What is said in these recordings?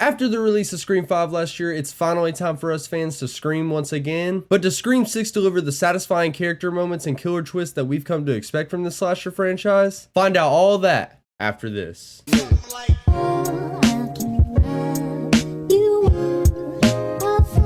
After the release of Scream 5 last year, it's finally time for us fans to scream once again. But does Scream 6 deliver the satisfying character moments and killer twists that we've come to expect from the slasher franchise? Find out all of that after this.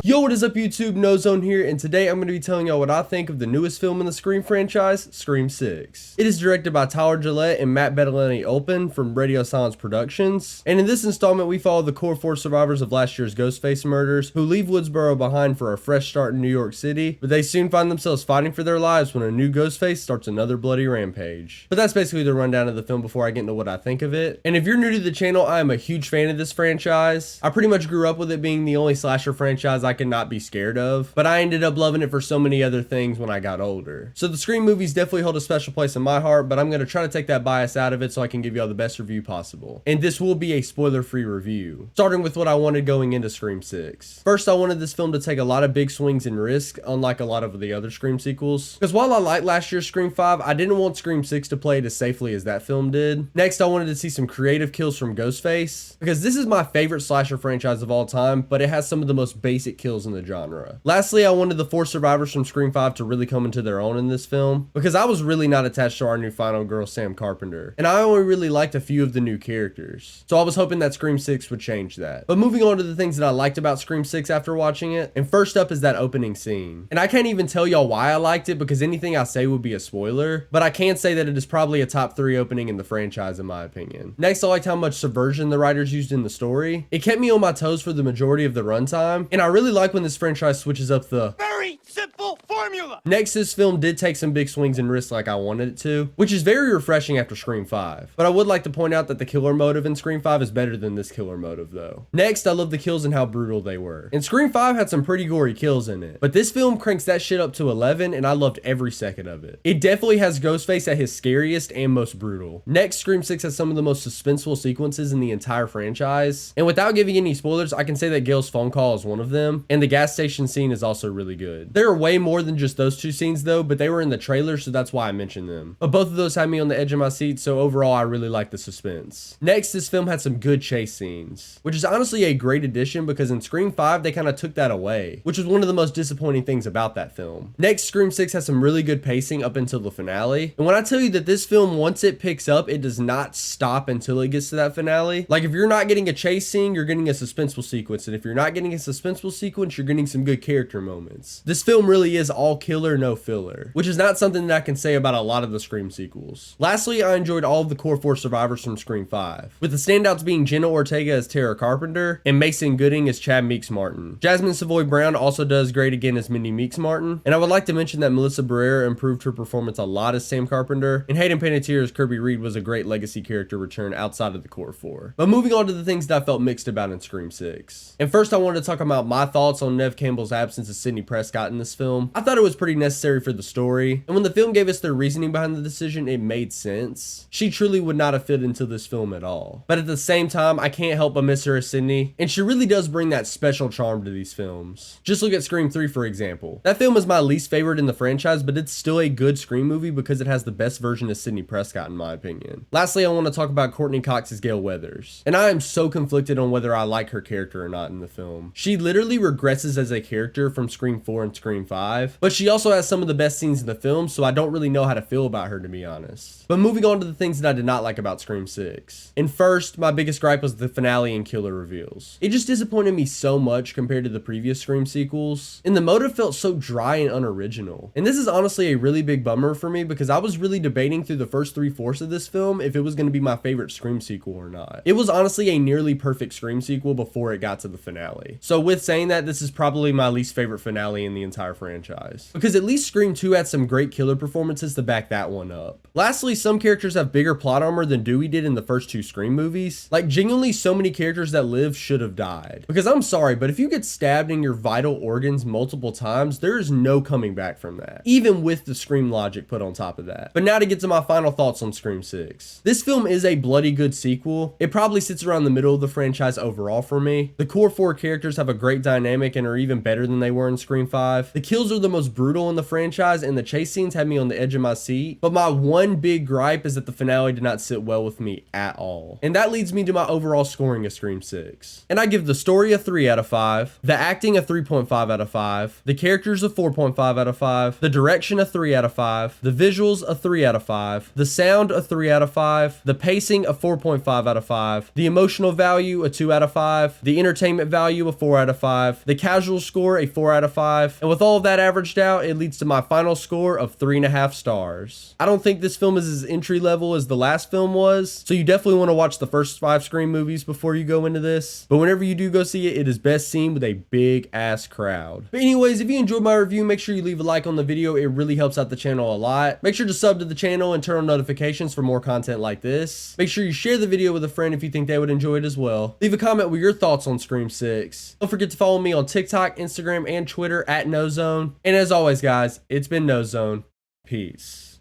Yo, what is up YouTube? Noezone here, and today I'm going to be telling y'all what I think of the newest film in the Scream franchise, Scream 6. It is directed by Tyler Gillette and Matt Bettolini-Olpin from Radio Silence Productions, and in this installment we follow the core 4 survivors of last year's Ghostface murders who leave Woodsboro behind for a fresh start in New York City, but they soon find themselves fighting for their lives when a new Ghostface starts another bloody rampage. But that's basically the rundown of the film before I get into what I think of it. And if you're new to the channel, I am a huge fan of this franchise. I pretty much grew up with it being the only slasher franchise I could not be scared of, but I ended up loving it for so many other things when I got older. So the Scream movies definitely hold a special place in my heart, but I'm going to try to take that bias out of it so I can give y'all the best review possible. And this will be a spoiler-free review, starting with what I wanted going into Scream 6. First, I wanted this film to take a lot of big swings and risk, unlike a lot of the other Scream sequels. Because while I liked last year's Scream 5, I didn't want Scream 6 to play it as safely as that film did. Next, I wanted to see some creative kills from Ghostface, because this is my favorite slasher franchise of all time, but it has some of the most basic kills in the genre. Lastly, I wanted the 4 survivors from Scream 5 to really come into their own in this film, because I was really not attached to our new final girl, Sam Carpenter, and I only really liked a few of the new characters, so I was hoping that Scream 6 would change that. But moving on to the things that I liked about Scream 6 after watching it, and first up is that opening scene. And I can't even tell y'all why I liked it, because anything I say would be a spoiler, but I can say that it is probably a top 3 opening in the franchise in my opinion. Next, I liked how much subversion the writers used in the story. It kept me on my toes for the majority of the runtime, and I really like when this franchise switches up the very simple formula. Next, this film did take some big swings and risks like I wanted it to, which is very refreshing after Scream 5. But I would like to point out that the killer motive in Scream 5 is better than this killer motive though. Next, I love the kills and how brutal they were. And Scream 5 had some pretty gory kills in it, but this film cranks that shit up to 11 and I loved every second of it. It definitely has Ghostface at his scariest and most brutal. Next, Scream 6 has some of the most suspenseful sequences in the entire franchise. And without giving any spoilers, I can say that Gail's phone call is one of them, and the gas station scene is also really good. There are way more than just those 2 scenes though, but they were in the trailer, so that's why I mentioned them. But both of those had me on the edge of my seat, so overall I really like the suspense. Next, this film had some good chase scenes, which is honestly a great addition because in Scream 5 they kind of took that away, which was one of the most disappointing things about that film. Next, Scream 6 has some really good pacing up until the finale, and when I tell you that this film, once it picks up, it does not stop until it gets to that finale. Like if you're not getting a chase scene, you're getting a suspenseful sequence, and if you're not getting a suspenseful sequence, you're getting some good character moments. This film really is all killer, no filler, which is not something that I can say about a lot of the Scream sequels. Lastly, I enjoyed all of the core 4 survivors from Scream 5, with the standouts being Jenna Ortega as Tara Carpenter and Mason Gooding as Chad Meeks Martin. Jasmine Savoy Brown also does great again as Mindy Meeks Martin, and I would like to mention that Melissa Barrera improved her performance a lot as Sam Carpenter, and Hayden Panettiere as Kirby Reed was a great legacy character return outside of the core 4. But moving on to the things that I felt mixed about in Scream 6. And first I wanted to talk about my thoughts on Neve Campbell's absence as Sidney Prescott in this film. I thought it was pretty necessary for the story, and when the film gave us their reasoning behind the decision, it made sense. She truly would not have fit into this film at all. But at the same time, I can't help but miss her as Sydney, and she really does bring that special charm to these films. Just look at Scream 3 for example. That film is my least favorite in the franchise, but it's still a good Scream movie because it has the best version of Sidney Prescott in my opinion. Lastly, I want to talk about Courtney Cox as Gail Weathers, and I am so conflicted on whether I like her character or not in the film. She literally regresses as a character from Scream 4 and Scream 5, but she also has some of the best scenes in the film, so I don't really know how to feel about her to be honest. But moving on to the things that I did not like about Scream 6. And first, my biggest gripe was the finale and killer reveals. It just disappointed me so much compared to the previous Scream sequels, and the motive felt so dry and unoriginal. And this is honestly a really big bummer for me because I was really debating through the first 3/4 of this film if it was going to be my favorite Scream sequel or not. It was honestly a nearly perfect Scream sequel before it got to the finale. So with saying that, this is probably my least favorite finale in the entire franchise, because at least Scream 2 had some great killer performances to back that one up. Lastly, some characters have bigger plot armor than Dewey did in the first 2 Scream movies. Like genuinely so many characters that live should have died. Because I'm sorry, but if you get stabbed in your vital organs multiple times, there is no coming back from that, even with the Scream logic put on top of that. But now to get to my final thoughts on Scream 6. This film is a bloody good sequel. It probably sits around the middle of the franchise overall for me. The core 4 characters have a great dynamic and are even better than they were in Scream 5. The kills are the most brutal in the franchise, and the chase scenes had me on the edge of my seat. But my one big gripe is that the finale did not sit well with me at all. And that leads me to my overall scoring of Scream 6. And I give the story a 3 out of 5, the acting a 3.5 out of 5, the characters a 4.5 out of 5, the direction a 3 out of 5, the visuals a 3 out of 5, the sound a 3 out of 5, the pacing a 4.5 out of 5, the emotional value a 2 out of 5, the entertainment value a 4 out of 5, the casual score a 4 out of 5, and with all of that averaged out, it leads to my final score of 3.5 stars. I don't think this film is as entry level as the last film was, so you definitely want to watch the first 5 Scream movies before you go into this, but whenever you do go see it, it is best seen with a big ass crowd. But anyways, if you enjoyed my review, make sure you leave a like on the video. It really helps out the channel a lot. Make sure to sub to the channel and turn on notifications for more content like this. Make sure you share the video with a friend if you think they would enjoy it as well. Leave a comment with your thoughts on Scream 6. Don't forget to follow me on TikTok, Instagram, and Twitter at Noezone. And as always, guys, it's been Noezone. Peace.